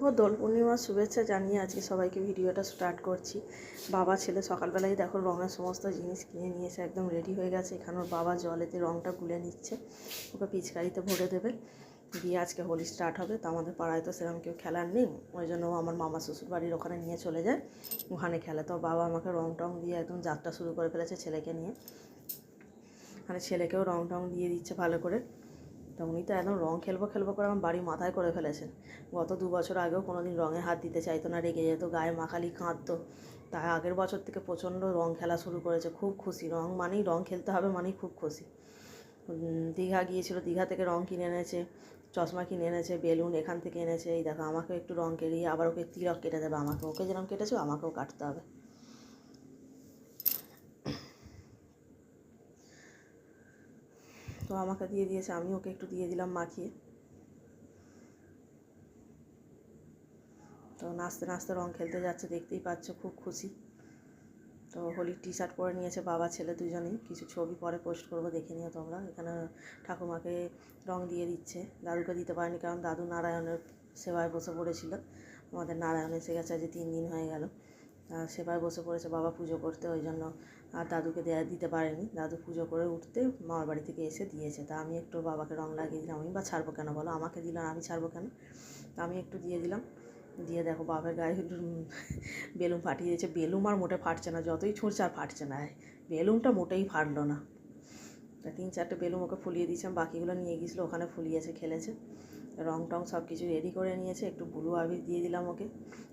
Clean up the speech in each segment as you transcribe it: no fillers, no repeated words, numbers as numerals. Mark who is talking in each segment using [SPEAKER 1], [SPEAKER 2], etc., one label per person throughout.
[SPEAKER 1] ও দোল পূর্ণিমার শুভেচ্ছা জানিয়ে আজকে সবাইকে ভিডিওটা স্টার্ট করছি। বাবা ছেলে সকালবেলায় দেখো রঙের সমস্ত জিনিস কিনে নিয়েছে, একদম রেডি হয়ে গেছে। এখানে ওর বাবা জলেতে রঙটা গুলে নিচ্ছে, ওকে পিচকারিতে ভরে দেবে, দিয়ে আজকে হোলি স্টার্ট হবে। তো আমাদের পাড়ায় তো সেরকম কেউ খেলার নেই, ওই জন্য আমার মামা শ্বশুর বাড়ির ওখানে নিয়ে চলে যায়, ওখানে খেলে। তো বাবা আমাকে রং টং দিয়ে একদম যাত্রা শুরু করে ফেলেছে ছেলেকে নিয়ে। মানে ছেলেকেও রং টং দিয়ে দিচ্ছে ভালো করে। তো উনি তো একদম রং খেলবো খেলবো করে আমার বাড়ি মাথায় করে ফেলেছেন। গত 2 বছর আগেও কোনো দিন রঙে হাত দিতে চাইতো না, রেগে যেত, গায়ে মাখালি কাঁদতো। তাই আগের বছর থেকে প্রচণ্ড রং খেলা শুরু করেছে, খুব খুশি। রং মানেই রং খেলতে হবে মানেই খুব খুশি। দীঘা গিয়েছিল, দীঘা থেকে রং কিনে এনেছে, চশমা কিনে এনেছে, বেলুন এখান থেকে এনেছে। এই দেখো আমাকেও একটু রং কেড়িয়ে আবার ওকে তিলক কেটে দেবে, আমাকে ওকে যেরকম কেটেছে আমাকেও কাটতে হবে। তো আমাকে দিয়ে দিয়েছে, আমি ওকে একটু দিয়ে দিলাম মাখিয়ে। তো নাচতে নাচতে রং খেলতে যাচ্ছে, দেখতেই পাচ্ছ, খুব খুশি। তো হোলির টি শার্ট পরে নিয়েছে বাবা ছেলে দুজনেই, কিছু ছবি পরে পোস্ট করবো, দেখে নিও তোমরা। এখানে ঠাকুমাকে রং দিয়ে দিচ্ছে, দাদুকে দিতে পারেনি কারণ দাদু নারায়ণের সেবায় বসে পড়েছিল। আমাদের নারায়ণ এসে গেছে, আজ 3 দিন হয়ে গেল। সেবায় বসে পড়েছে বাবা পুজো করতে, ওই জন্য আর দাদুকে দিতে পারেনি। দাদু পুজো করে উঠতে মামার বাড়ি থেকে এসে দিয়েছে। তা আমি একটু বাবাকে রং লাগিয়ে দিলাম। আমি বা ছাড়বো কেন বলো, আমাকে দিলাম, আমি ছাড়বো কেন? আমি একটু দিয়ে দিলাম, দিয়ে দেখো বাবার গায়ে বেলুন ফাটিয়ে দিয়েছে। বেলুন আর মোটে ফাটছে না, যতই ছুঁড়ছে আর ফাটছে না, বেলুনটা মোটেই ফাটলো না। তা 3-4টে বেলুন ওকে ফুলিয়ে দিয়েছিলাম, বাকিগুলো নিয়ে গিয়েছিলো ওখানে, ফুলিয়েছে, খেলেছে। রং টং সব কিছু রেডি করে নিয়েছে। একটু ব্লু আবির দিয়ে দিলাম ওকে,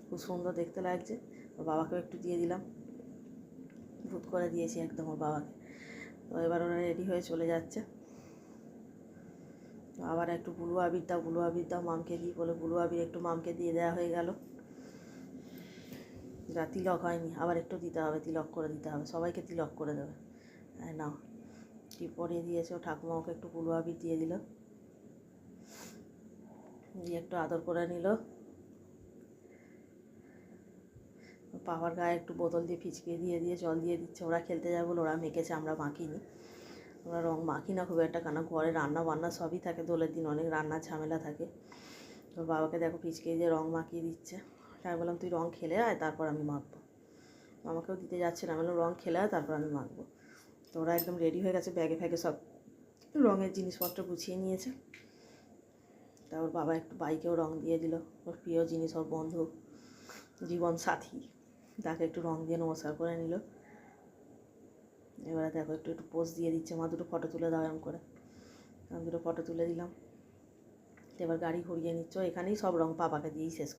[SPEAKER 1] খুব সুন্দর দেখতে লাগছে। ওর বাবাকেও একটু দিয়ে দিলাম, ভূত করে দিয়েছি একদম ওর বাবাকে। তো এবার ওরা রেডি হয়ে চলে যাচ্ছে। আবার একটু ব্লু আবির দাও, ব্লু আবির দাও, মামকে দিই বলে ব্লু আবির একটু মামকে দিয়ে দেওয়া হয়ে গেল। যা তিলক হয়নি, আবার একটু দিতে হবে, তিলক করে দিতে হবে, সবাইকে তিলক করে দেবে। হ্যাঁ নাও, টিপ পরিয়ে দিয়েছে। ও ঠাকুমা ওকে একটু ব্লু আবির দিয়ে দিল, দিয়ে একটু আদর করে নিল। পাপার গায়ে একটু বোতল দিয়ে ফিচকিয়ে দিয়ে জল দিয়ে দিচ্ছে। ওরা খেলতে যাবে বলে ওরা মেখেছে, আমরা মাখিনি। আমরা রং মাখি না খুব একটা, কেন ঘরে রান্না বান্না সবই থাকে, দোলের দিন অনেক রান্নার ঝামেলা থাকে। তো বাবাকে দেখো ফিচকিয়ে দিয়ে রং মাখিয়ে দিচ্ছে। তাই বললাম তুই রং খেলে আয়, তারপর আমি মাখবো। আমাকেও দিতে যাচ্ছে না, বললাম রং খেলে আয়, তারপর আমি মাখবো। তো ওরা একদম রেডি হয়ে গেছে, ব্যাগে ফ্যাগে সব রঙের জিনিসপত্র গুছিয়ে নিয়েছে। তা ওর বাবা একটু বাইকেও রং দিয়ে দিল, ওর প্রিয় জিনিস, ওর বন্ধু, জীবন সাথী, তাকে একটু রং দিয়ে নমস্কার করে নিল। এবারে দেখো একটু একটু পোজ দিয়ে দিচ্ছে, মা দুটো ফটো তুলে দাও এরকম করে। আমি দুটো ফটো তুলে দিলাম। এবার গাড়ি ঘুরিয়ে নিচ্ছ, এখানেই সব রং পাপাকে দিয়েই শেষ